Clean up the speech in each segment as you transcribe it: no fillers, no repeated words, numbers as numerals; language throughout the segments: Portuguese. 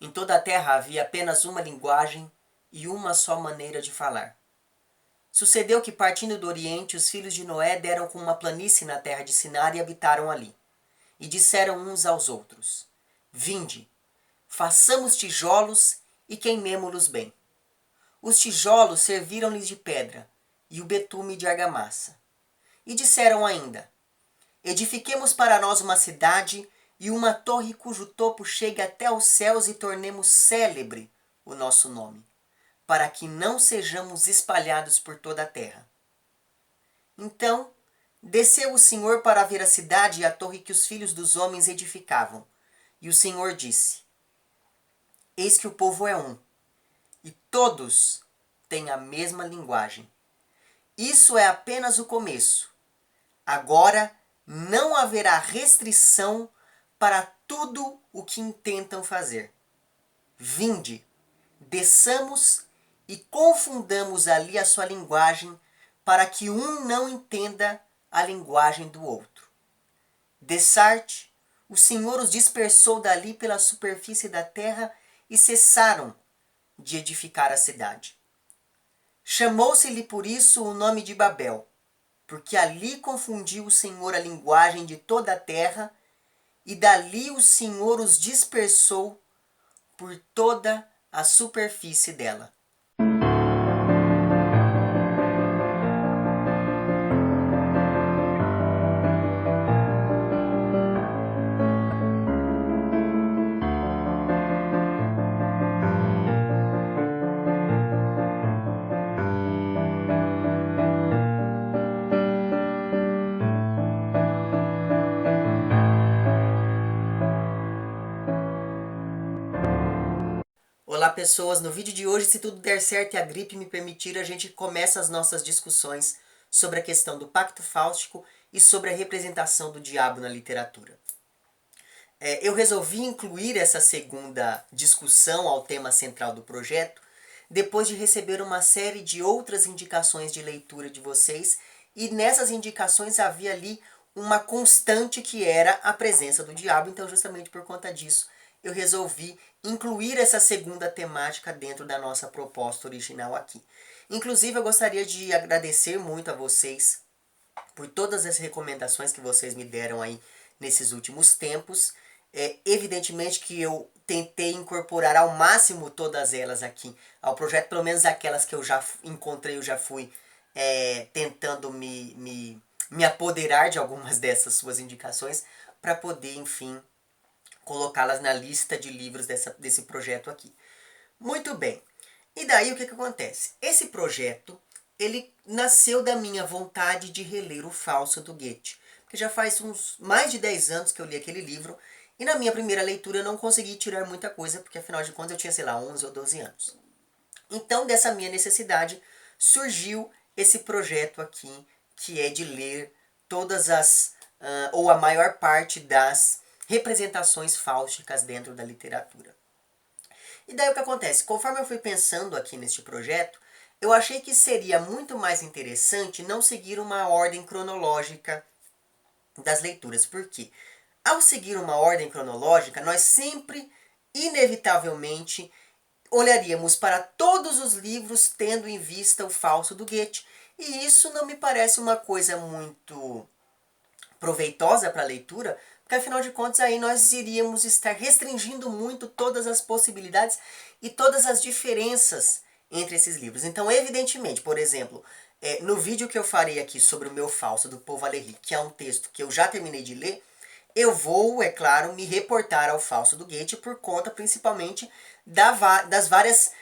Em toda a terra havia apenas uma linguagem e uma só maneira de falar. Sucedeu que, partindo do Oriente, os filhos de Noé deram com uma planície na terra de Sinar e habitaram ali. E disseram uns aos outros: Vinde, façamos tijolos e queimemo-los bem. Os tijolos serviram-lhes de pedra e o betume de argamassa. E disseram ainda: Edifiquemos para nós uma cidade e uma torre cujo topo chegue até aos céus e tornemos célebre o nosso nome, para que não sejamos espalhados por toda a terra. Então desceu o Senhor para ver a cidade e a torre que os filhos dos homens edificavam. E o Senhor disse: Eis que o povo é um, e todos têm a mesma linguagem. Isso é apenas o começo. Agora não haverá restrição para tudo o que intentam fazer. Vinde, desçamos e confundamos ali a sua linguagem, para que um não entenda a linguagem do outro. Dessarte, o Senhor os dispersou dali pela superfície da terra e cessaram de edificar a cidade. Chamou-se-lhe por isso o nome de Babel, porque ali confundiu o Senhor a linguagem de toda a terra, e dali o Senhor os dispersou por toda a superfície dela. Olá pessoas, no vídeo de hoje, se tudo der certo e a gripe me permitir, a gente começa as nossas discussões sobre a questão do pacto fáustico e sobre a representação do diabo na literatura. Eu resolvi incluir essa segunda discussão ao tema central do projeto, depois de receber uma série de outras indicações de leitura de vocês, e nessas indicações havia ali uma constante que era a presença do diabo, então justamente por conta disso eu resolvi incluir essa segunda temática dentro da nossa proposta original aqui. Inclusive eu gostaria de agradecer muito a vocês por todas as recomendações que vocês me deram aí nesses últimos tempos. Evidentemente que eu tentei incorporar ao máximo todas elas aqui ao projeto, pelo menos aquelas que eu já encontrei, eu já fui tentando me apoderar de algumas dessas suas indicações para poder, enfim, colocá-las na lista de livros desse projeto aqui. Muito bem. E daí o que acontece? Esse projeto, ele nasceu da minha vontade de reler O Fausto do Goethe. Porque já faz uns mais de 10 anos que eu li aquele livro, e na minha primeira leitura eu não consegui tirar muita coisa, porque afinal de contas eu tinha, sei lá, 11 ou 12 anos. Então dessa minha necessidade surgiu esse projeto aqui, que é de ler todas as, ou a maior parte das representações fáusticas dentro da literatura. E daí o que acontece? Conforme eu fui pensando aqui neste projeto, eu achei que seria muito mais interessante não seguir uma ordem cronológica das leituras. Por quê? Ao seguir uma ordem cronológica, nós sempre, inevitavelmente, olharíamos para todos os livros tendo em vista o Fausto do Goethe. E isso não me parece uma coisa muito proveitosa para a leitura, porque afinal de contas aí nós iríamos estar restringindo muito todas as possibilidades e todas as diferenças entre esses livros. Então, evidentemente, por exemplo, no vídeo que eu farei aqui sobre o meu Fausto do Paul Valéry, que é um texto que eu já terminei de ler, eu vou, é claro, me reportar ao Fausto do Goethe por conta principalmente das várias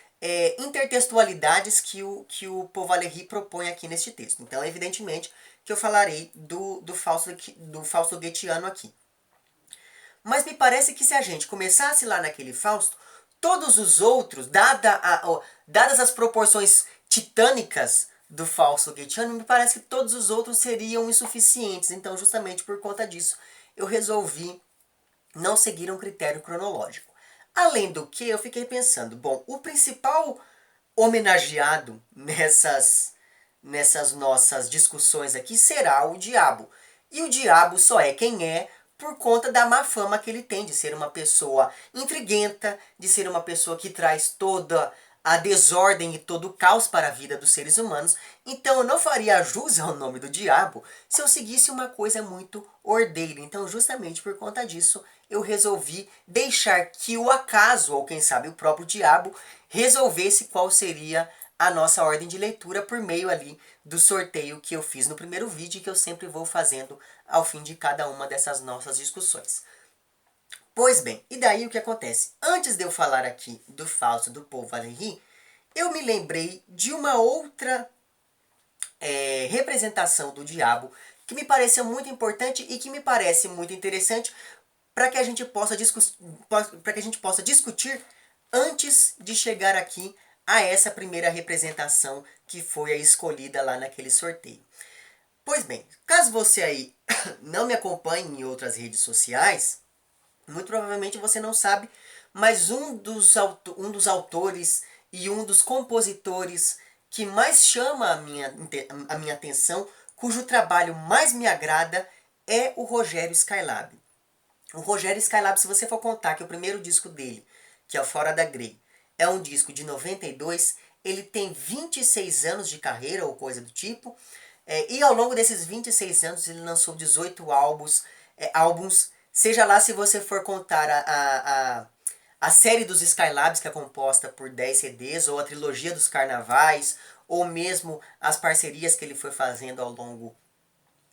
intertextualidades que o Paul Valéry propõe aqui neste texto. Então, evidentemente, que eu falarei do Fausto goetheano aqui. Mas me parece que se a gente começasse lá naquele Fausto, todos os outros, dadas as proporções titânicas do Fausto goetheano, me parece que todos os outros seriam insuficientes. Então, justamente por conta disso, eu resolvi não seguir um critério cronológico. Além do que, eu fiquei pensando, bom, o principal homenageado nessas nossas discussões aqui será o diabo. E o diabo só é quem é por conta da má fama que ele tem, de ser uma pessoa intriguenta, de ser uma pessoa que traz toda a desordem e todo o caos para a vida dos seres humanos. Então eu não faria jus ao nome do diabo se eu seguisse uma coisa muito ordeira. Então justamente por conta disso eu resolvi deixar que o acaso, ou quem sabe o próprio diabo, resolvesse qual seria a nossa ordem de leitura por meio ali do sorteio que eu fiz no primeiro vídeo e que eu sempre vou fazendo ao fim de cada uma dessas nossas discussões. Pois bem, e daí o que acontece? Antes de eu falar aqui do Fausto do Paul Valéry, eu me lembrei de uma outra representação do diabo que me pareceu muito importante e que me parece muito interessante para que a gente possa discutir antes de chegar aqui a essa primeira representação que foi a escolhida lá naquele sorteio. Pois bem, caso você aí não me acompanhe em outras redes sociais, muito provavelmente você não sabe, mas um dos autores e um dos compositores que mais chama a minha atenção, cujo trabalho mais me agrada, é o Rogério Skylab. O Rogério Skylab, se você for contar que o primeiro disco dele, que é o Fora da Grey, é um disco de 92, ele tem 26 anos de carreira ou coisa do tipo, e ao longo desses 26 anos ele lançou 18 álbuns, seja lá se você for contar a série dos Skylabs, que é composta por 10 CDs, ou a trilogia dos Carnavais, ou mesmo as parcerias que ele foi fazendo ao longo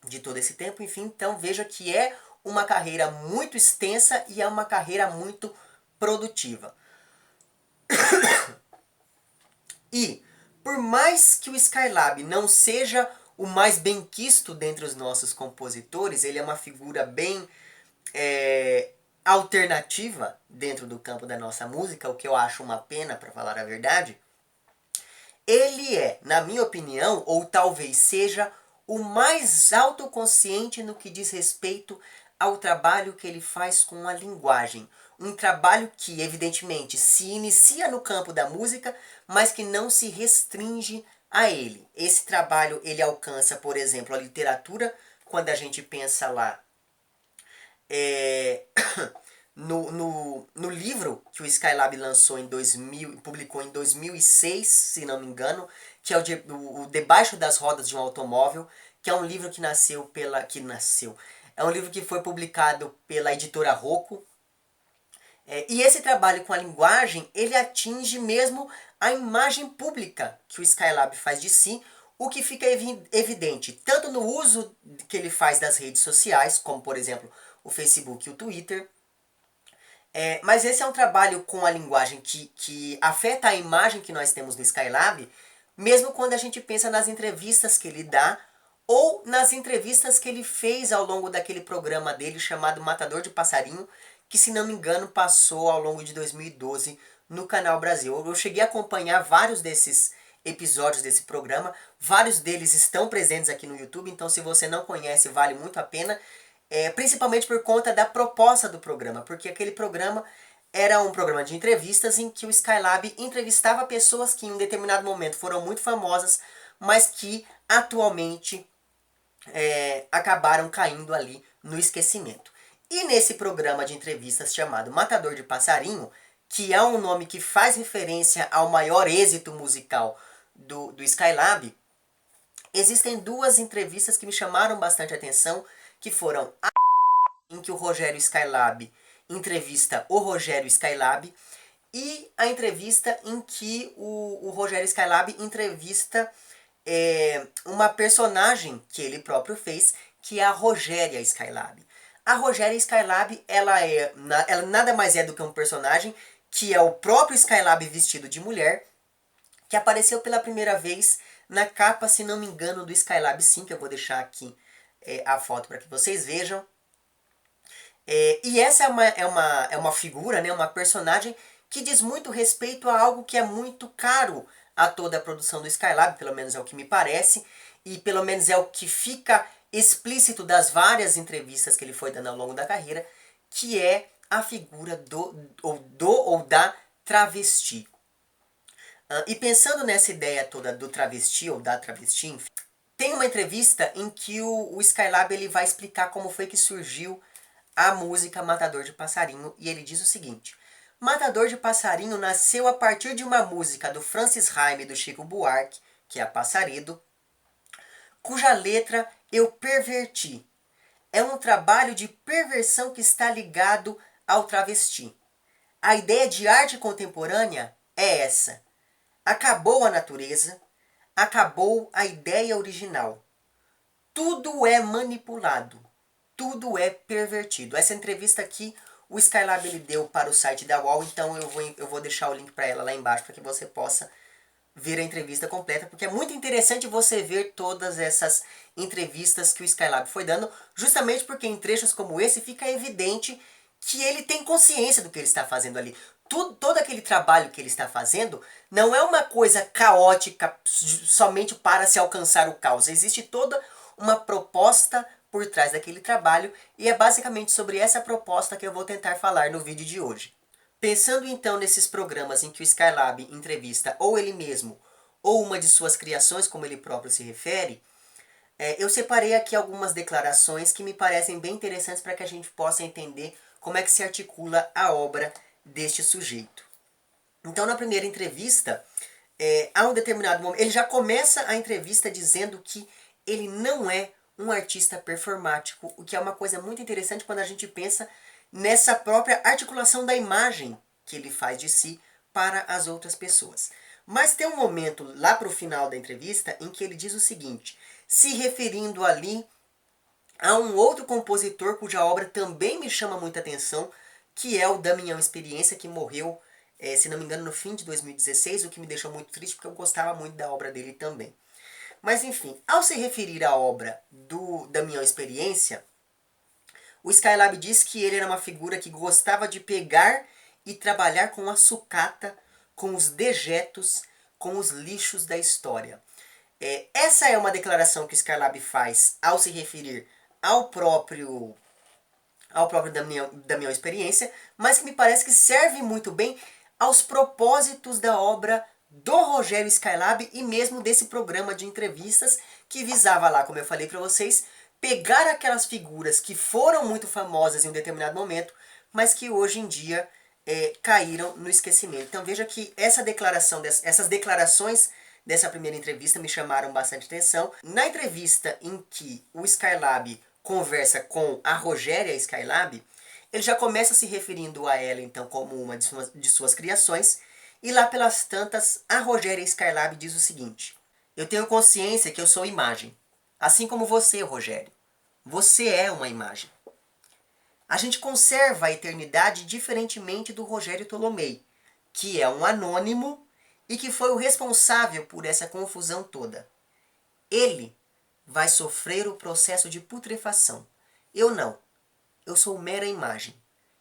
de todo esse tempo. Enfim, então veja que é uma carreira muito extensa e é uma carreira muito produtiva. E, por mais que o Skylab não seja o mais benquisto dentre os nossos compositores, ele é uma figura bem alternativa dentro do campo da nossa música, o que eu acho uma pena, para falar a verdade. Ele é, na minha opinião, ou talvez seja, o mais autoconsciente no que diz respeito ao trabalho que ele faz com a linguagem. Um trabalho que, evidentemente, se inicia no campo da música, mas que não se restringe a ele. Esse trabalho ele alcança, por exemplo, a literatura, quando a gente pensa lá no livro que o Skylab lançou em 2000, publicou em 2006, se não me engano, que é o Debaixo das Rodas de um Automóvel, que é um livro que é um livro que foi publicado pela editora Rocco. E esse trabalho com a linguagem, ele atinge mesmo a imagem pública que o Skylab faz de si, o que fica evidente tanto no uso que ele faz das redes sociais, como por exemplo o Facebook e o Twitter. Mas esse é um trabalho com a linguagem que afeta a imagem que nós temos no Skylab, mesmo quando a gente pensa nas entrevistas que ele dá, ou nas entrevistas que ele fez ao longo daquele programa dele chamado Matador de Passarinho, que se não me engano passou ao longo de 2012 no Canal Brasil. Eu cheguei a acompanhar vários desses episódios desse programa, vários deles estão presentes aqui no YouTube, então se você não conhece vale muito a pena. Principalmente por conta da proposta do programa, porque aquele programa era um programa de entrevistas em que o Skylab entrevistava pessoas que em um determinado momento foram muito famosas, mas que atualmente acabaram caindo ali no esquecimento. E nesse programa de entrevistas chamado Matador de Passarinho, que é um nome que faz referência ao maior êxito musical do Skylab, existem duas entrevistas que me chamaram bastante atenção, que foram em que o Rogério Skylab entrevista o Rogério Skylab e a entrevista em que o Rogério Skylab entrevista uma personagem que ele próprio fez, que é a Rogéria Skylab. A Rogéria Skylab, ela nada mais é do que um personagem que é o próprio Skylab vestido de mulher, que apareceu pela primeira vez na capa, se não me engano, do Skylab 5, eu vou deixar aqui a foto para que vocês vejam. E essa é uma figura, né, uma personagem que diz muito respeito a algo que é muito caro a toda a produção do Skylab, pelo menos é o que me parece, e pelo menos é o que fica explícito das várias entrevistas que ele foi dando ao longo da carreira, que é a figura do ou da travesti. E pensando nessa ideia toda do travesti ou da travesti, enfim, tem uma entrevista em que o Skylab ele vai explicar como foi que surgiu a música Matador de Passarinho, e ele diz o seguinte: Matador de Passarinho nasceu a partir de uma música do Francis Haime e do Chico Buarque, que é a Passarido, cuja letra eu perverti. É um trabalho de perversão que está ligado ao travesti. A ideia de arte contemporânea é essa. Acabou a natureza, acabou a ideia original. Tudo é manipulado, tudo é pervertido. Essa entrevista aqui o Skylab ele deu para o site da UOL, então eu vou deixar o link para ela lá embaixo para que você possa ver a entrevista completa, porque é muito interessante você ver todas essas entrevistas que o Skylab foi dando, justamente porque em trechos como esse fica evidente que ele tem consciência do que ele está fazendo ali. Todo aquele trabalho que ele está fazendo não é uma coisa caótica somente para se alcançar o caos. Existe toda uma proposta por trás daquele trabalho e é basicamente sobre essa proposta que eu vou tentar falar no vídeo de hoje. Pensando então nesses programas em que o Skylab entrevista ou ele mesmo ou uma de suas criações, como ele próprio se refere, eu separei aqui algumas declarações que me parecem bem interessantes para que a gente possa entender como é que se articula a obra deste sujeito. Então, na primeira entrevista, há um determinado momento, ele já começa a entrevista dizendo que ele não é um artista performático, o que é uma coisa muito interessante quando a gente pensa nessa própria articulação da imagem que ele faz de si para as outras pessoas. Mas tem um momento lá para o final da entrevista em que ele diz o seguinte, se referindo ali a um outro compositor cuja obra também me chama muita atenção, que é o Damião Experiência, que morreu, se não me engano, no fim de 2016, o que me deixou muito triste porque eu gostava muito da obra dele também. Mas enfim, ao se referir à obra do Damião Experiência, o Skylab diz que ele era uma figura que gostava de pegar e trabalhar com a sucata, com os dejetos, com os lixos da história. Essa é uma declaração que o Skylab faz ao se referir ao próprio Damião Experiência, mas que me parece que serve muito bem aos propósitos da obra do Rogério Skylab e mesmo desse programa de entrevistas que visava lá, como eu falei para vocês, pegar aquelas figuras que foram muito famosas em um determinado momento, mas que hoje em dia caíram no esquecimento. Então veja que essas declarações dessa primeira entrevista me chamaram bastante atenção. Na entrevista em que o Skylab conversa com a Rogéria Skylab, ele já começa se referindo a ela então como uma de suas criações, e lá pelas tantas a Rogéria Skylab diz o seguinte: eu tenho consciência que eu sou imagem, assim como você, Rogério. Você é uma imagem. A gente conserva a eternidade diferentemente do Rogério Tolomei, que é um anônimo e que foi o responsável por essa confusão toda. Ele vai sofrer o processo de putrefação. Eu não. Eu sou mera imagem.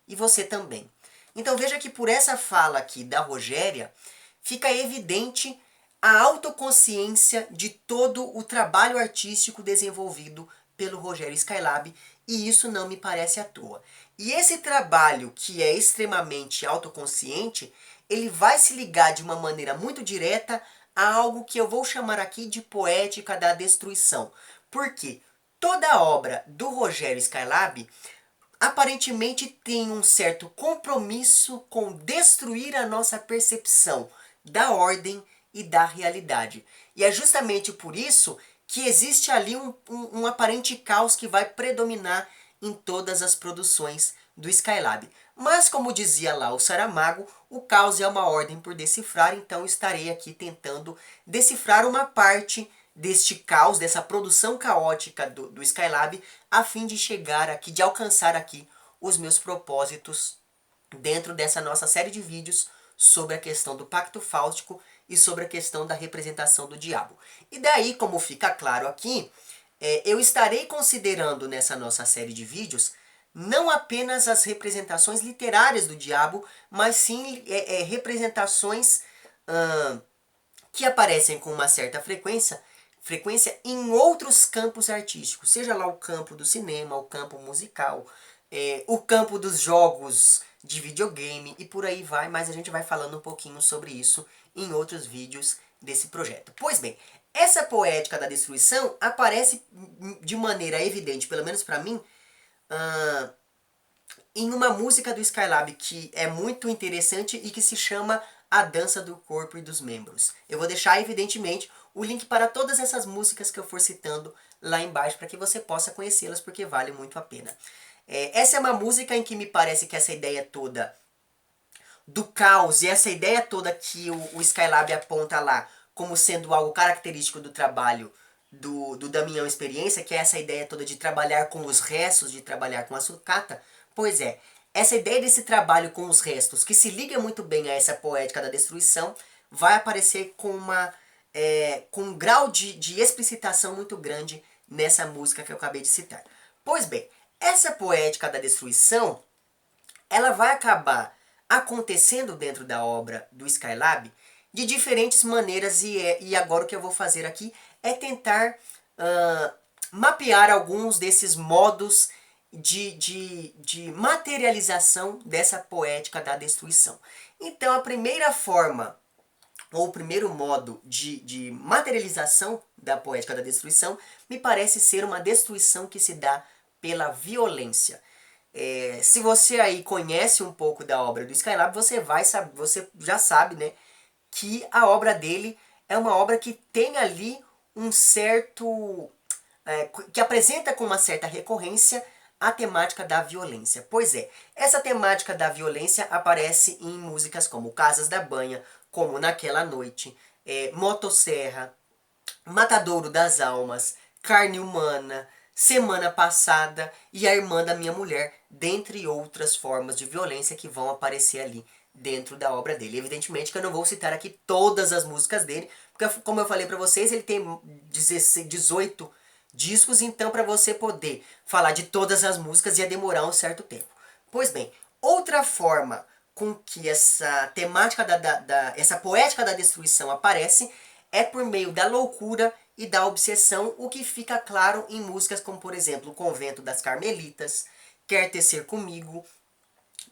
E você também. Então veja que por essa fala aqui da Rogéria, fica evidente a autoconsciência de todo o trabalho artístico desenvolvido pelo Rogério Skylab, e isso não me parece à toa. E esse trabalho, que é extremamente autoconsciente, ele vai se ligar de uma maneira muito direta a algo que eu vou chamar aqui de poética da destruição. Porque toda obra do Rogério Skylab aparentemente tem um certo compromisso com destruir a nossa percepção da ordem e da realidade. E é justamente por isso que existe ali um aparente caos que vai predominar em todas as produções do Skylab. Mas como dizia lá o Saramago, o caos é uma ordem por decifrar, então estarei aqui tentando decifrar uma parte deste caos, dessa produção caótica do Skylab, a fim de chegar aqui, de alcançar aqui os meus propósitos dentro dessa nossa série de vídeos sobre a questão do pacto fáustico e sobre a questão da representação do diabo. E daí, como fica claro aqui, eu estarei considerando nessa nossa série de vídeos não apenas as representações literárias do diabo, mas sim representações que aparecem com uma certa frequência em outros campos artísticos, seja lá o campo do cinema, o campo musical, o campo dos jogos de videogame e por aí vai, mas a gente vai falando um pouquinho sobre isso em outros vídeos desse projeto. Pois bem, essa poética da destruição aparece de maneira evidente, pelo menos para mim, em uma música do Skylab que é muito interessante e que se chama A Dança do Corpo e dos Membros. Eu vou deixar, evidentemente, o link para todas essas músicas que eu for citando lá embaixo para que você possa conhecê-las, porque vale muito a pena. Essa é uma música em que me parece que essa ideia toda do caos e essa ideia toda que o Skylab aponta lá como sendo algo característico do trabalho do Damião Experiência, que é essa ideia toda de trabalhar com os restos, de trabalhar com a sucata. Pois é, essa ideia desse trabalho com os restos, que se liga muito bem a essa poética da destruição, vai aparecer com um grau de explicitação muito grande nessa música que eu acabei de citar. Pois bem, essa poética da destruição, ela vai acabar acontecendo dentro da obra do Skylab de diferentes maneiras, e agora o que eu vou fazer aqui é tentar mapear alguns desses modos de materialização dessa poética da destruição. Então a primeira forma, ou o primeiro modo de materialização da poética da destruição, me parece ser uma destruição que se dá pela violência. Se você aí conhece um pouco da obra do Skylab, você já sabe, né, que a obra dele é uma obra que tem ali um certo... que apresenta com uma certa recorrência a temática da violência. Pois é, essa temática da violência aparece em músicas como Casas da Banha, como Naquela Noite, Motosserra, Matadouro das Almas, Carne Humana, Semana Passada e A Irmã da Minha Mulher, dentre outras formas de violência que vão aparecer ali dentro da obra dele. Evidentemente que eu não vou citar aqui todas as músicas dele, porque como eu falei pra vocês, ele tem 18 discos, então para você poder falar de todas as músicas ia demorar um certo tempo. Pois bem, outra forma com que essa temática essa poética da destruição aparece é por meio da loucura e da obsessão, o que fica claro em músicas como, por exemplo, O Convento das Carmelitas, Quer Tecer Comigo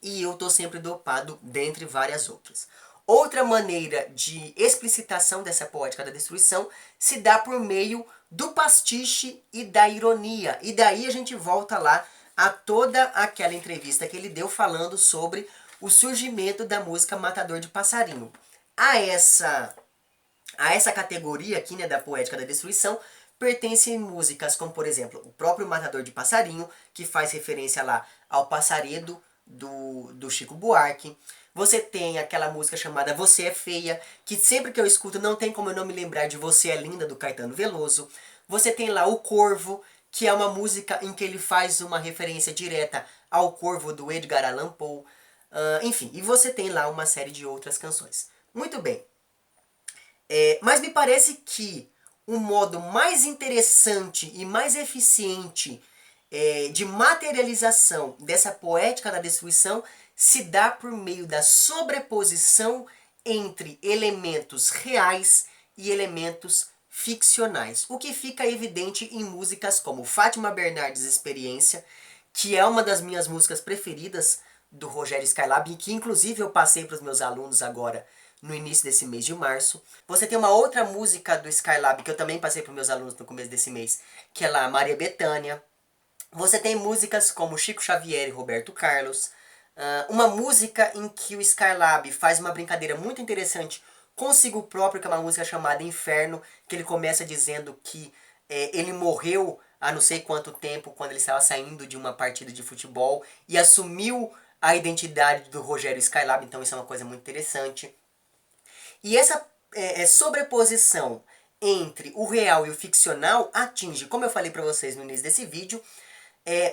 e Eu Tô Sempre Dopado, dentre várias outras. Outra maneira de explicitação dessa poética da destruição se dá por meio do pastiche e da ironia. E daí a gente volta lá a toda aquela entrevista que ele deu falando sobre o surgimento da música Matador de Passarinho. A essa categoria aqui, né, da poética da destruição, pertencem músicas como, por exemplo, o próprio Matador de Passarinho, que faz referência lá ao Passaredo do Chico Buarque. Você tem aquela música chamada Você é Feia, que sempre que eu escuto não tem como eu não me lembrar de Você é Linda, do Caetano Veloso. Você tem lá O Corvo, que é uma música em que ele faz uma referência direta ao Corvo do Edgar Allan Poe. Enfim, e você tem lá uma série de outras canções. Muito bem. Mas me parece que o modo mais interessante e mais eficiente de materialização dessa poética da destruição se dá por meio da sobreposição entre elementos reais e elementos ficcionais. O que fica evidente em músicas como Fátima Bernardes Experiência, que é uma das minhas músicas preferidas do Rogério Skylab, e que inclusive eu passei para os meus alunos agora no início desse mês de março. Você tem uma outra música do Skylab que eu também passei para os meus alunos no começo desse mês, que é lá Maria Bethânia. Você tem músicas como Chico Xavier e Roberto Carlos. Uma música em que o Skylab faz uma brincadeira muito interessante consigo próprio, que é uma música chamada Inferno, que ele começa dizendo que ele morreu há não sei quanto tempo quando ele estava saindo de uma partida de futebol e assumiu a identidade do Rogério Skylab, então isso é uma coisa muito interessante. E essa sobreposição entre o real e o ficcional atinge, como eu falei para vocês no início desse vídeo,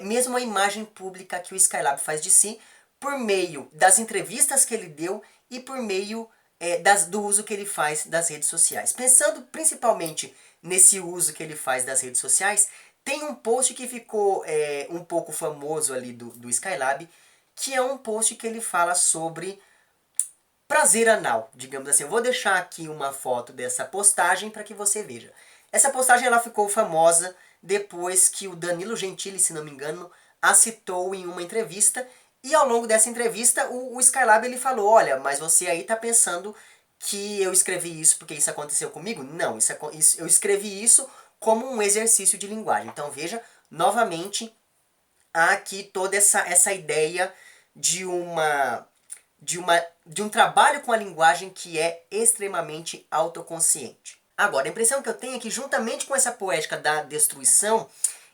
mesmo a imagem pública que o Skylab faz de si, por meio das entrevistas que ele deu e por meio do uso que ele faz das redes sociais. Pensando principalmente nesse uso que ele faz das redes sociais, tem um post que ficou um pouco famoso ali do Skylab, que é um post que ele fala sobre prazer anal, digamos assim. Eu vou deixar aqui uma foto dessa postagem para que você veja. Essa postagem ela ficou famosa depois que o Danilo Gentili, se não me engano, a citou em uma entrevista. E ao longo dessa entrevista, o Skylab ele falou, olha, mas você aí tá pensando que eu escrevi isso porque isso aconteceu comigo? Não, eu escrevi isso como um exercício de linguagem. Então veja, novamente, há aqui toda essa ideia de de um trabalho com a linguagem que é extremamente autoconsciente. Agora, a impressão que eu tenho é que, juntamente com essa poética da destruição,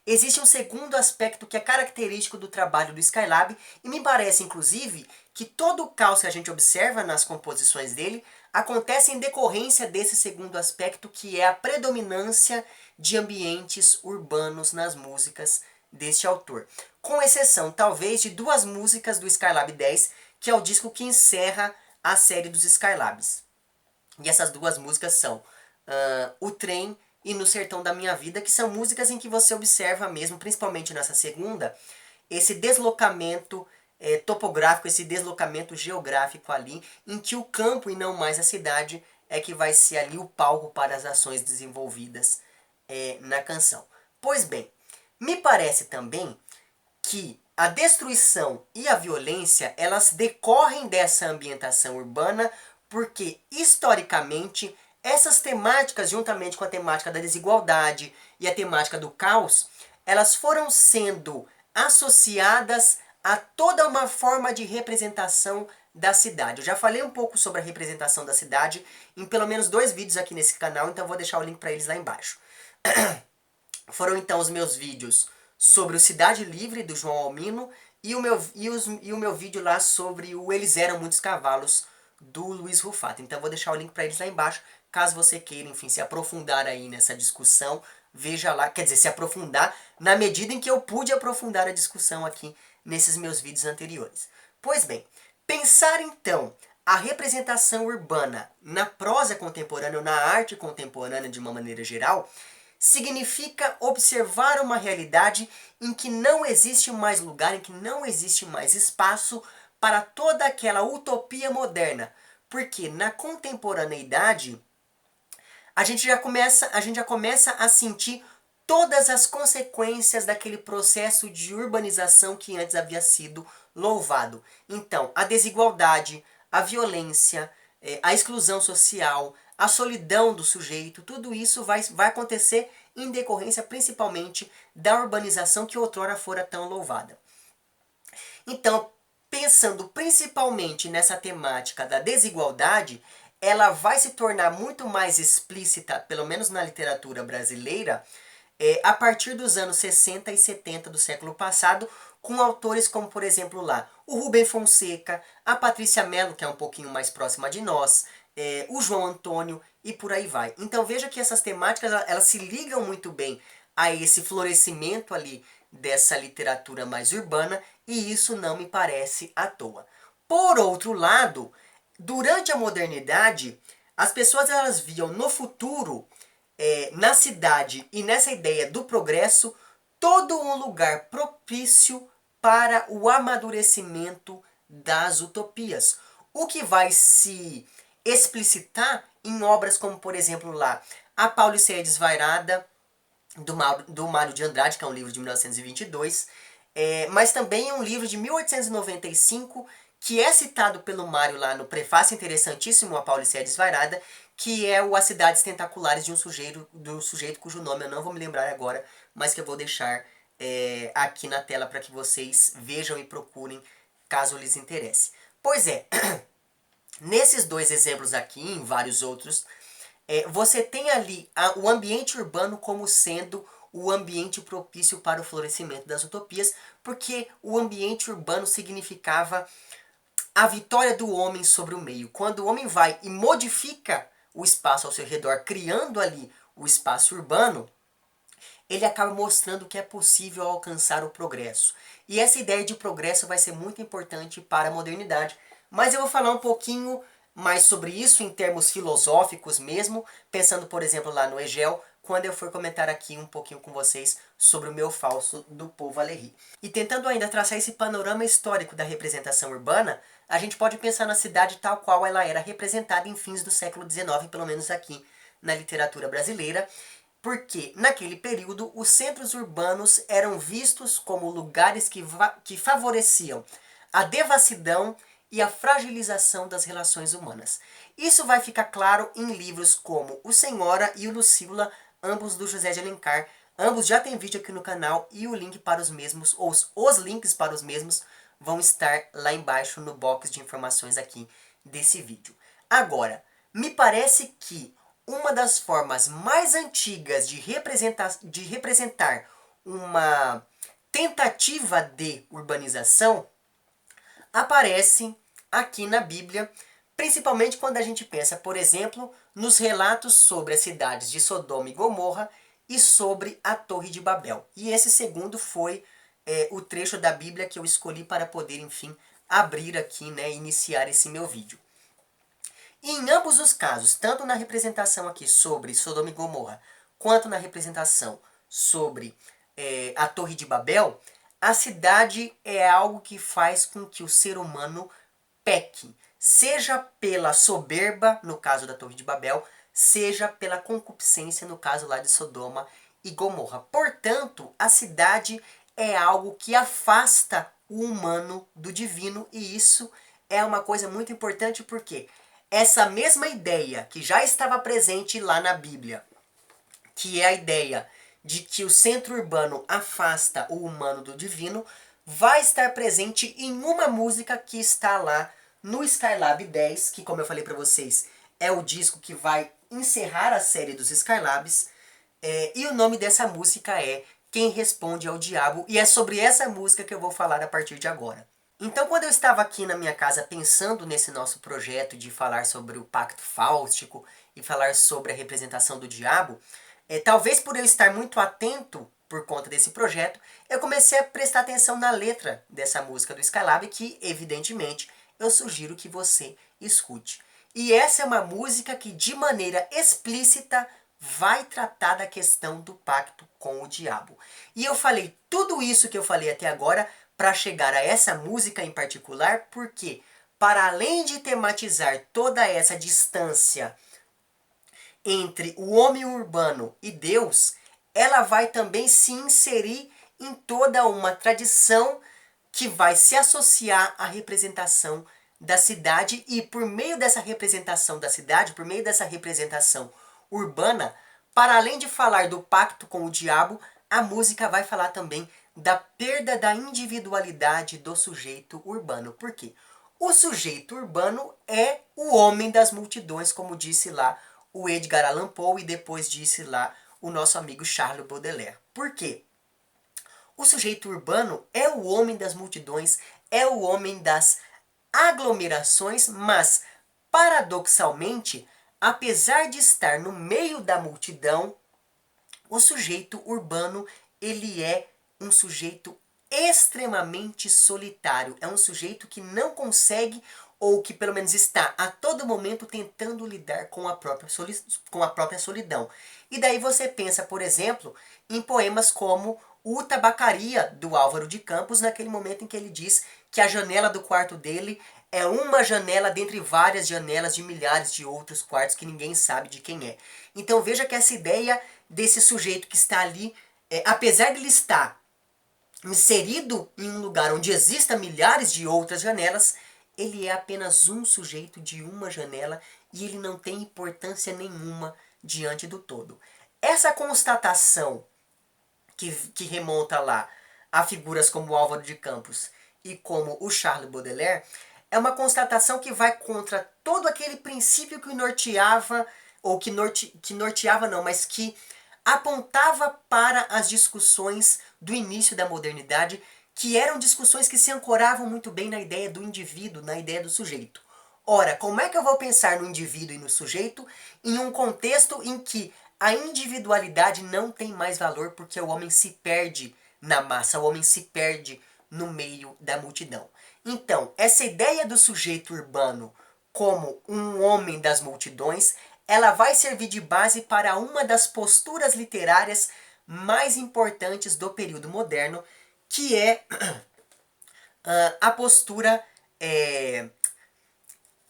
existe um segundo aspecto que é característico do trabalho do Skylab, e me parece, inclusive, que todo o caos que a gente observa nas composições dele acontece em decorrência desse segundo aspecto, que é a predominância de ambientes urbanos nas músicas deste autor. Com exceção, talvez, de duas músicas do Skylab 10, que é o disco que encerra a série dos Skylabs. E essas duas músicas são O Trem e No Sertão da Minha Vida, que são músicas em que você observa mesmo, principalmente nessa segunda, esse deslocamento topográfico, esse deslocamento geográfico ali, em que o campo e não mais a cidade é que vai ser ali o palco para as ações desenvolvidas na canção. Pois bem, me parece também que a destruição e a violência, elas decorrem dessa ambientação urbana, porque historicamente essas temáticas, juntamente com a temática da desigualdade e a temática do caos, elas foram sendo associadas a toda uma forma de representação da cidade. Eu já falei um pouco sobre a representação da cidade em pelo menos 2 vídeos aqui nesse canal, então vou deixar o link para eles lá embaixo. Foram então os meus vídeos sobre o Cidade Livre, do João Almino, e o meu vídeo lá sobre o Eles Eram Muitos Cavalos, do Luiz Rufato. Então eu vou deixar o link para eles lá embaixo, caso você queira, enfim, se aprofundar aí nessa discussão, veja lá, quer dizer, se aprofundar na medida em que eu pude aprofundar a discussão aqui nesses meus vídeos anteriores. Pois bem, pensar então a representação urbana na prosa contemporânea ou na arte contemporânea de uma maneira geral, significa observar uma realidade em que não existe mais lugar, em que não existe mais espaço para toda aquela utopia moderna. Porque na contemporaneidade a gente já começa a sentir todas as consequências daquele processo de urbanização que antes havia sido louvado. Então, a desigualdade, a violência, a exclusão social, a solidão do sujeito, tudo isso vai acontecer em decorrência principalmente da urbanização que outrora fora tão louvada. Então, pensando principalmente nessa temática da desigualdade, ela vai se tornar muito mais explícita, pelo menos na literatura brasileira, a partir dos anos 60 e 70 do século passado, com autores como, por exemplo, lá, o Rubem Fonseca, a Patrícia Mello, que é um pouquinho mais próxima de nós, o João Antônio e por aí vai. Então veja que essas temáticas elas se ligam muito bem a esse florescimento ali dessa literatura mais urbana, e isso não me parece à toa. Por outro lado, durante a modernidade, as pessoas elas viam no futuro, na cidade e nessa ideia do progresso, todo um lugar propício para o amadurecimento das utopias. O que vai se explicitar em obras como, por exemplo, lá, A Pauliceia Desvairada, do Mário de Andrade, que é um livro de 1922, mas também é um livro de 1895, que é citado pelo Mário lá no prefácio interessantíssimo A Pauliceia Desvairada, que é o As Cidades Tentaculares de do sujeito cujo nome eu não vou me lembrar agora, mas que eu vou deixar aqui na tela para que vocês vejam e procurem, caso lhes interesse. Pois é, nesses dois exemplos aqui, em vários outros, você tem ali o ambiente urbano como sendo o ambiente propício para o florescimento das utopias, porque o ambiente urbano significava a vitória do homem sobre o meio. Quando o homem vai e modifica o espaço ao seu redor, criando ali o espaço urbano, ele acaba mostrando que é possível alcançar o progresso. E essa ideia de progresso vai ser muito importante para a modernidade. Mas eu vou falar um pouquinho mais sobre isso em termos filosóficos mesmo, pensando, por exemplo, lá no Hegel, quando eu for comentar aqui um pouquinho com vocês sobre o meu falso do Paul Valéry. E tentando ainda traçar esse panorama histórico da representação urbana, a gente pode pensar na cidade tal qual ela era representada em fins do século XIX, pelo menos aqui na literatura brasileira, porque naquele período os centros urbanos eram vistos como lugares que favoreciam a devassidão e a fragilização das relações humanas. Isso vai ficar claro em livros como O Senhora e o Lucília, ambos do José de Alencar, Ambos já tem vídeo aqui no canal e o link para os mesmos, ou os links para os mesmos, vão estar lá embaixo no box de informações aqui desse vídeo. Agora, me parece que uma das formas mais antigas de representar uma tentativa de urbanização aparece aqui na Bíblia, principalmente quando a gente pensa, por exemplo, nos relatos sobre as cidades de Sodoma e Gomorra e sobre a Torre de Babel. E esse segundo foi o trecho da Bíblia que eu escolhi para poder, enfim, abrir aqui, né, iniciar esse meu vídeo. E em ambos os casos, tanto na representação aqui sobre Sodoma e Gomorra, quanto na representação sobre a Torre de Babel, a cidade é algo que faz com que o ser humano peque, seja pela soberba, no caso da Torre de Babel, seja pela concupiscência, no caso lá de Sodoma e Gomorra. Portanto, a cidade é algo que afasta o humano do divino, e isso é uma coisa muito importante porque essa mesma ideia que já estava presente lá na Bíblia, que é a ideia de que o centro urbano afasta o humano do divino, vai estar presente em uma música que está lá no Skylab 10, que, como eu falei para vocês, é o disco que vai encerrar a série dos Skylabs, e o nome dessa música é Quem Responde ao Diabo, e é sobre essa música que eu vou falar a partir de agora. Então, quando eu estava aqui na minha casa pensando nesse nosso projeto de falar sobre o Pacto Fáustico e falar sobre a representação do diabo, talvez por eu estar muito atento por conta desse projeto, eu comecei a prestar atenção na letra dessa música do Skylab, que evidentemente eu sugiro que você escute. E essa é uma música que de maneira explícita vai tratar da questão do pacto com o diabo. E eu falei tudo isso que eu falei até agora para chegar a essa música em particular, porque para além de tematizar toda essa distância entre o homem urbano e Deus, ela vai também se inserir em toda uma tradição que vai se associar à representação da cidade, e por meio dessa representação da cidade, por meio dessa representação urbana, para além de falar do pacto com o diabo, a música vai falar também da perda da individualidade do sujeito urbano. Por quê? O sujeito urbano é o homem das multidões, como disse lá o Edgar Allan Poe e depois disse lá o nosso amigo Charles Baudelaire. Por quê? O sujeito urbano é o homem das multidões, é o homem das aglomerações, mas, paradoxalmente, apesar de estar no meio da multidão, o sujeito urbano, ele é um sujeito extremamente solitário. É um sujeito que não consegue, ou que pelo menos está a todo momento tentando lidar com a própria solidão. E daí você pensa, por exemplo, em poemas como o Tabacaria, do Álvaro de Campos, naquele momento em que ele diz que a janela do quarto dele é uma janela dentre várias janelas de milhares de outros quartos que ninguém sabe de quem é. Então veja que essa ideia desse sujeito que está ali, apesar de ele estar inserido em um lugar onde existam milhares de outras janelas, ele é apenas um sujeito de uma janela e ele não tem importância nenhuma diante do todo. Essa constatação que remonta lá a figuras como Álvaro de Campos e como o Charles Baudelaire, é uma constatação que vai contra todo aquele princípio que norteava, ou que norteava não, mas que apontava para as discussões do início da modernidade, que eram discussões que se ancoravam muito bem na ideia do indivíduo, na ideia do sujeito. Ora, como é que eu vou pensar no indivíduo e no sujeito em um contexto em que a individualidade não tem mais valor porque o homem se perde na massa, o homem se perde no meio da multidão? Então, essa ideia do sujeito urbano como um homem das multidões, ela vai servir de base para uma das posturas literárias mais importantes do período moderno, que é a postura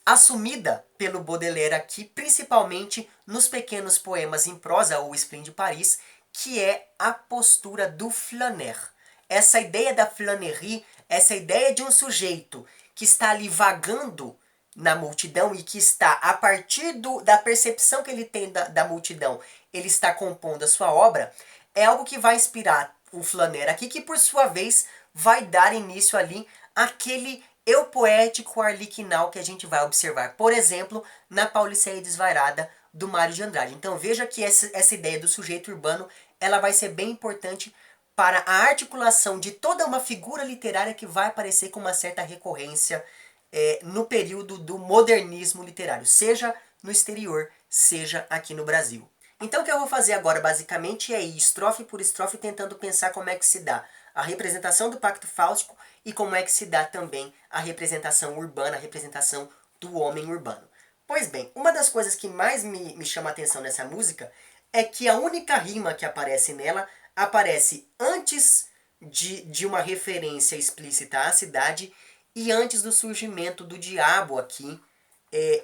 assumida pelo Baudelaire aqui, principalmente nos pequenos poemas em prosa, ou Spleen de Paris, que é a postura do flâneur. Essa ideia da flânerie, essa ideia de um sujeito que está ali vagando na multidão e que está, a partir da percepção que ele tem da multidão, ele está compondo a sua obra. é algo que vai inspirar o Flanner aqui, que por sua vez vai dar início ali àquele eu poético arlequinal que a gente vai observar, por exemplo, na Pauliceia Desvairada do Mário de Andrade. Então veja que essa ideia do sujeito urbano, ela vai ser bem importante para a articulação de toda uma figura literária que vai aparecer com uma certa recorrência no período do modernismo literário, seja no exterior, seja aqui no Brasil. Então o que eu vou fazer agora basicamente é ir estrofe por estrofe tentando pensar como é que se dá a representação do Pacto Fáustico e como é que se dá também a representação urbana, a representação do homem urbano. Pois bem, uma das coisas que mais me chama a atenção nessa música é que a única rima que aparece nela aparece antes de uma referência explícita à cidade e antes do surgimento do diabo aqui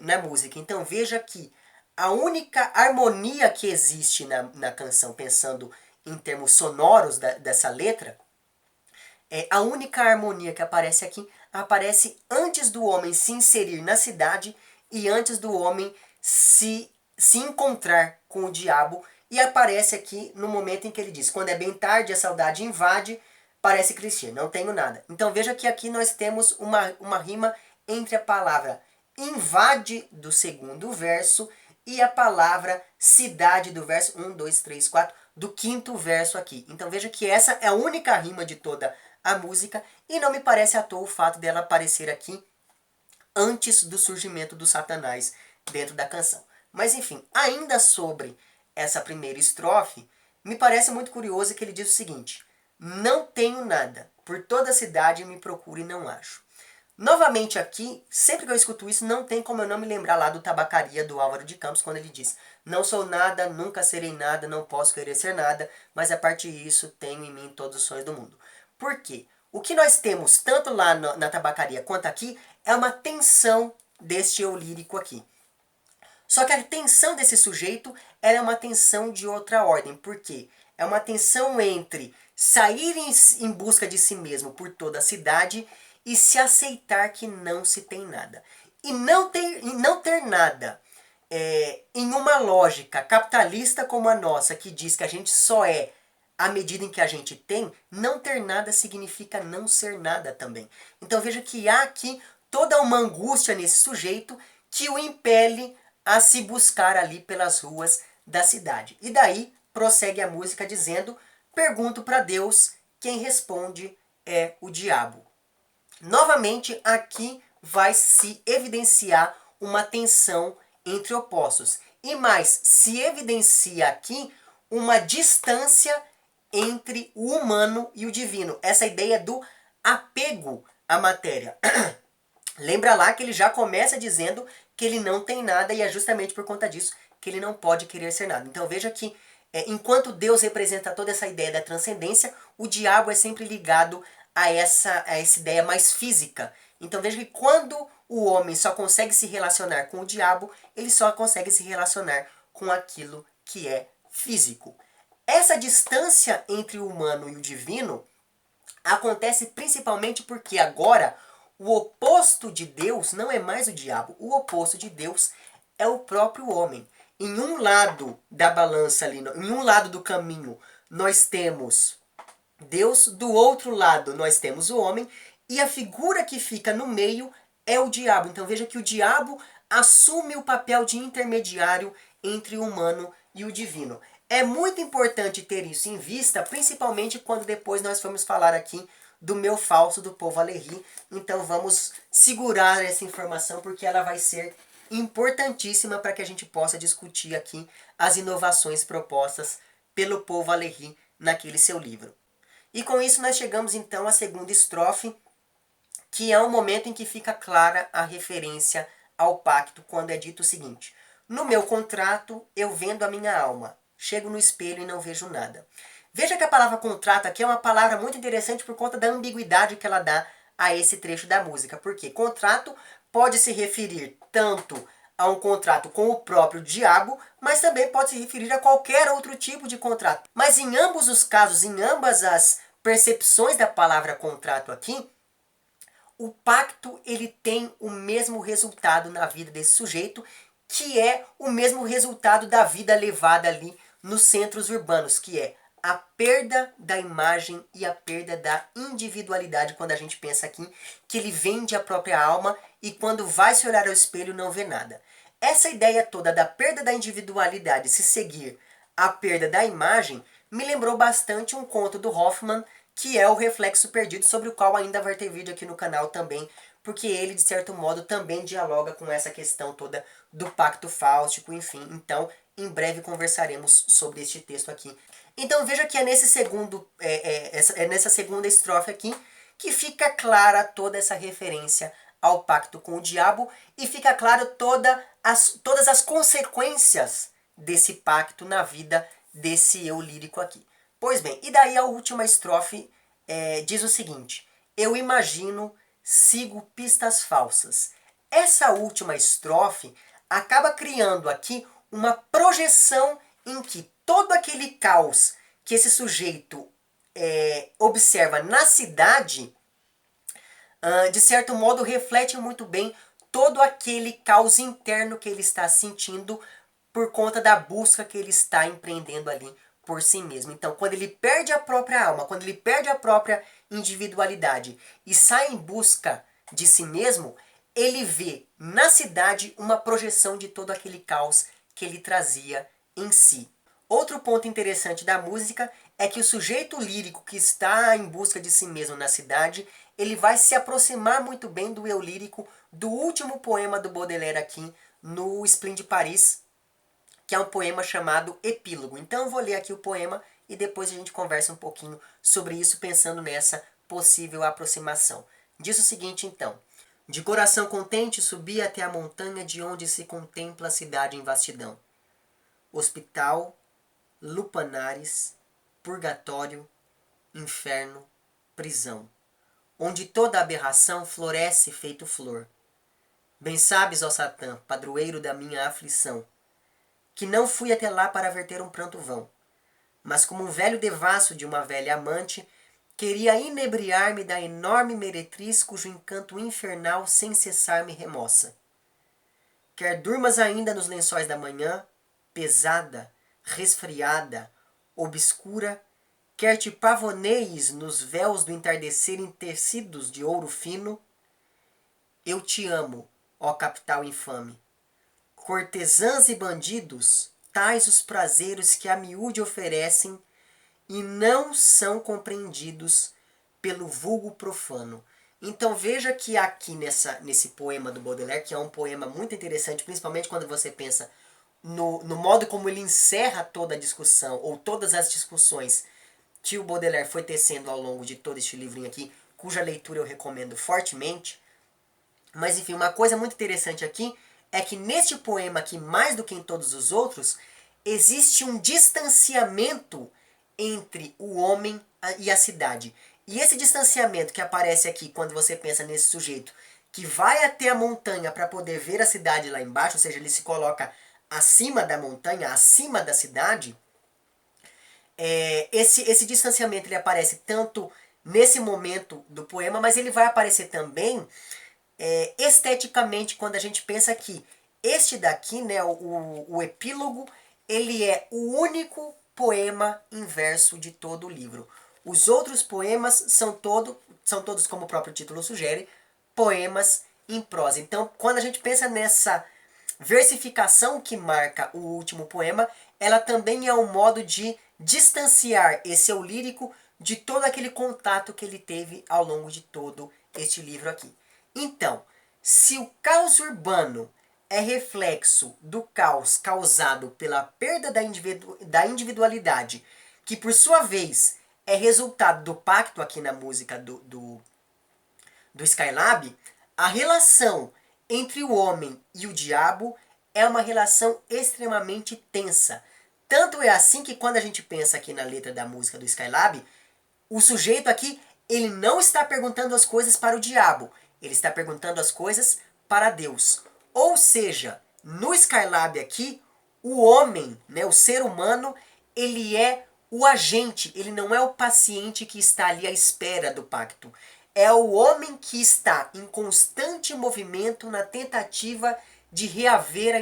na música. Então veja que a única harmonia que existe na canção, pensando em termos sonoros dessa letra, a única harmonia que aparece aqui aparece antes do homem se inserir na cidade e antes do homem se encontrar com o diabo. E aparece aqui no momento em que ele diz: quando é bem tarde, a saudade invade, parece Cristiano, não tenho nada. Então veja que aqui nós temos uma rima entre a palavra invade do segundo verso e a palavra cidade do verso 1, 2, 3, 4 do quinto verso aqui. Então veja que essa é a única rima de toda a música e não me parece à toa o fato dela aparecer aqui antes do surgimento do Satanás dentro da canção. Mas enfim, ainda sobre essa primeira estrofe, me parece muito curioso que ele diz o seguinte: não tenho nada, por toda a cidade me procuro e não acho. Novamente aqui, sempre que eu escuto isso, não tem como eu não me lembrar lá do Tabacaria do Álvaro de Campos, quando ele diz: não sou nada, nunca serei nada, não posso querer ser nada, mas a partir disso tenho em mim todos os sonhos do mundo. Por quê? O que nós temos tanto lá na Tabacaria quanto aqui é uma tensão deste eu lírico aqui. Só que a tensão desse sujeito era uma tensão de outra ordem. Por quê? É uma tensão entre sair em busca de si mesmo por toda a cidade e se aceitar que não se tem nada. E não ter nada em uma lógica capitalista como a nossa, que diz que a gente só é à medida em que a gente tem, não ter nada significa não ser nada também. Então veja que há aqui toda uma angústia nesse sujeito que o impele a se buscar ali pelas ruas da cidade. E daí prossegue a música dizendo: pergunto para Deus, quem responde é o diabo. Novamente aqui vai se evidenciar uma tensão entre opostos. E mais, se evidencia aqui uma distância entre o humano e o divino. Essa ideia do apego à matéria. Lembra lá que ele já começa dizendo que ele não tem nada e é justamente por conta disso que ele não pode querer ser nada. Então veja que enquanto Deus representa toda essa ideia da transcendência, o diabo é sempre ligado a essa ideia mais física. Então veja que quando o homem só consegue se relacionar com o diabo, ele só consegue se relacionar com aquilo que é físico. Essa distância entre o humano e o divino acontece principalmente porque agora o oposto de Deus não é mais o diabo. O oposto de Deus é o próprio homem. Em um lado da balança ali, em um lado do caminho, nós temos Deus, do outro lado nós temos o homem, e a figura que fica no meio é o diabo. Então veja que o diabo assume o papel de intermediário entre o humano e o divino. É muito importante ter isso em vista, principalmente quando depois nós formos falar aqui do meu falso do Paul Valéry. Então vamos segurar essa informação porque ela vai ser importantíssima para que a gente possa discutir aqui as inovações propostas pelo Paul Valéry naquele seu livro. E com isso nós chegamos então à segunda estrofe, que é o momento em que fica clara a referência ao pacto, quando é dito o seguinte: no meu contrato eu vendo a minha alma, chego no espelho e não vejo nada. Veja que a palavra contrato aqui é uma palavra muito interessante por conta da ambiguidade que ela dá a esse trecho da música. Porque contrato pode se referir tanto a um contrato com o próprio diabo, mas também pode se referir a qualquer outro tipo de contrato. Mas em ambos os casos, em ambas as percepções da palavra contrato aqui, o pacto ele tem o mesmo resultado na vida desse sujeito, que é o mesmo resultado da vida levada ali nos centros urbanos, que é a perda da imagem e a perda da individualidade quando a gente pensa aqui que ele vende a própria alma e quando vai se olhar ao espelho não vê nada. Essa ideia toda da perda da individualidade se seguir a perda da imagem me lembrou bastante um conto do Hoffman, que é o Reflexo Perdido, sobre o qual ainda vai ter vídeo aqui no canal também, porque ele, de certo modo, também dialoga com essa questão toda do pacto fáustico, enfim. Então, em breve conversaremos sobre este texto aqui. Então veja que é nessa segunda estrofe aqui que fica clara toda essa referência ao pacto com o diabo e fica claro todas as consequências desse pacto na vida desse eu lírico aqui. Pois bem, e daí a última estrofe diz o seguinte: eu imagino, sigo pistas falsas. Essa última estrofe acaba criando aqui uma projeção em que todo aquele caos que esse sujeito observa na cidade, de certo modo, reflete muito bem todo aquele caos interno que ele está sentindo por conta da busca que ele está empreendendo ali por si mesmo. Então, quando ele perde a própria alma, quando ele perde a própria individualidade e sai em busca de si mesmo, ele vê na cidade uma projeção de todo aquele caos que ele trazia em si. Outro ponto interessante da música é que o sujeito lírico que está em busca de si mesmo na cidade, ele vai se aproximar muito bem do eu lírico do último poema do Baudelaire aqui no Spleen de Paris, que é um poema chamado Epílogo. Então eu vou ler aqui o poema e depois a gente conversa um pouquinho sobre isso, pensando nessa possível aproximação. Diz o seguinte então: de coração contente subi até a montanha de onde se contempla a cidade em vastidão. Hospital, lupanares, purgatório, inferno, prisão, onde toda aberração floresce feito flor. Bem sabes, ó Satã, padroeiro da minha aflição, que não fui até lá para verter um pranto vão, mas como um velho devasso de uma velha amante, queria inebriar-me da enorme meretriz cujo encanto infernal sem cessar me remoça. Quer durmas ainda nos lençóis da manhã, pesada, resfriada, obscura, quer te pavoneis nos véus do entardecer em tecidos de ouro fino, eu te amo, ó capital infame. Cortesãs e bandidos, tais os prazeres que a miúde oferecem e não são compreendidos pelo vulgo profano. Então veja que aqui nesse poema do Baudelaire, que é um poema muito interessante, principalmente quando você pensa no modo como ele encerra toda a discussão, ou todas as discussões que o Baudelaire foi tecendo ao longo de todo este livrinho aqui, cuja leitura eu recomendo fortemente. Mas enfim, uma coisa muito interessante aqui é que neste poema aqui, mais do que em todos os outros, existe um distanciamento entre o homem e a cidade. E esse distanciamento que aparece aqui quando você pensa nesse sujeito que vai até a montanha para poder ver a cidade lá embaixo, ou seja, ele se coloca acima da montanha, acima da cidade, esse distanciamento ele aparece tanto nesse momento do poema, mas ele vai aparecer também esteticamente quando a gente pensa que este daqui, né, o epílogo, ele é o único poema em verso de todo o livro. Os outros poemas são todos, como o próprio título sugere, poemas em prosa. Então, quando a gente pensa nessa versificação que marca o último poema, ela também é um modo de distanciar esse eu lírico de todo aquele contato que ele teve ao longo de todo este livro aqui. Então, se o caos urbano é reflexo do caos causado pela perda da individualidade, que por sua vez é resultado do pacto aqui na música do Skylab, a relação entre o homem e o diabo é uma relação extremamente tensa. Tanto é assim que quando a gente pensa aqui na letra da música do Skylab, o sujeito aqui, ele não está perguntando as coisas para o diabo, ele está perguntando as coisas para Deus. Ou seja, no Skylab aqui, o homem, né, o ser humano, ele é o agente, ele não é o paciente que está ali à espera do pacto. É o homem que está em constante movimento na tentativa de reaver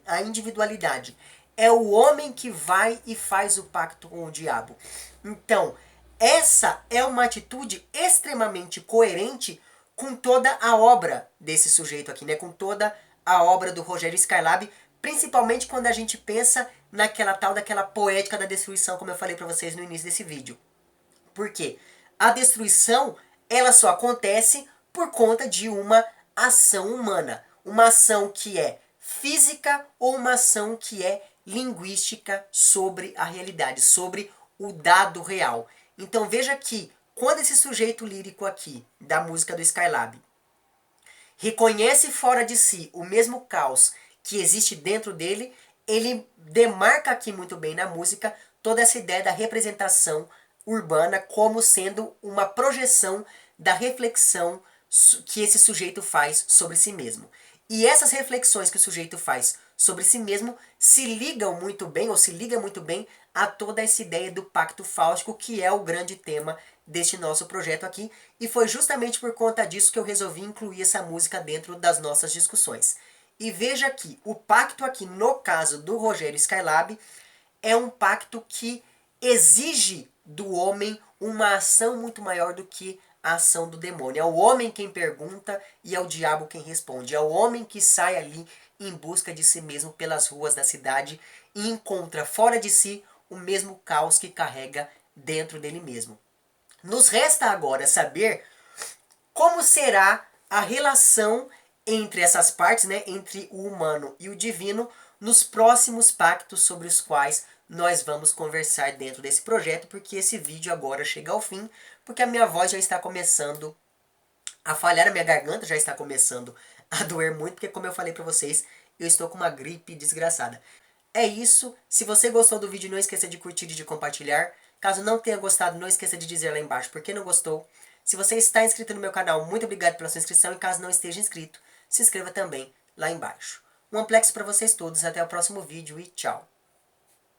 a individualidade. é o homem que vai e faz o pacto com o diabo. Então, essa é uma atitude extremamente coerente com toda a obra desse sujeito aqui, né? Com toda a obra do Rogério Skylab, principalmente quando a gente pensa naquela tal daquela poética da destruição, como eu falei para vocês no início desse vídeo. Por quê? A destruição, ela só acontece por conta de uma ação humana. Uma ação que é física ou uma ação que é linguística sobre a realidade, sobre o dado real. Então veja que quando esse sujeito lírico aqui, da música do Skylab, reconhece fora de si o mesmo caos que existe dentro dele, ele demarca aqui muito bem na música toda essa ideia da representação urbana como sendo uma projeção da reflexão que esse sujeito faz sobre si mesmo. E essas reflexões que o sujeito faz sobre si mesmo se ligam muito bem, ou se liga muito bem, a toda essa ideia do pacto fáustico, que é o grande tema deste nosso projeto aqui. E foi justamente por conta disso que eu resolvi incluir essa música dentro das nossas discussões. E veja que o pacto aqui, no caso do Rogério Skylab, é um pacto que exige do homem uma ação muito maior do que a ação do demônio. É o homem quem pergunta e é o diabo quem responde. É o homem que sai ali em busca de si mesmo pelas ruas da cidade e encontra fora de si o mesmo caos que carrega dentro dele mesmo. Nos resta agora saber como será a relação entre essas partes, né, entre o humano e o divino, nos próximos pactos sobre os quais nós vamos conversar dentro desse projeto, porque esse vídeo agora chega ao fim, porque a minha voz já está começando a falhar, a minha garganta já está começando a doer muito, porque como eu falei pra vocês, eu estou com uma gripe desgraçada. É isso, se você gostou do vídeo, não esqueça de curtir e de compartilhar. Caso não tenha gostado, não esqueça de dizer lá embaixo por que não gostou. Se você está inscrito no meu canal, muito obrigado pela sua inscrição, e caso não esteja inscrito, se inscreva também lá embaixo. Um amplex para vocês todos, até o próximo vídeo e tchau!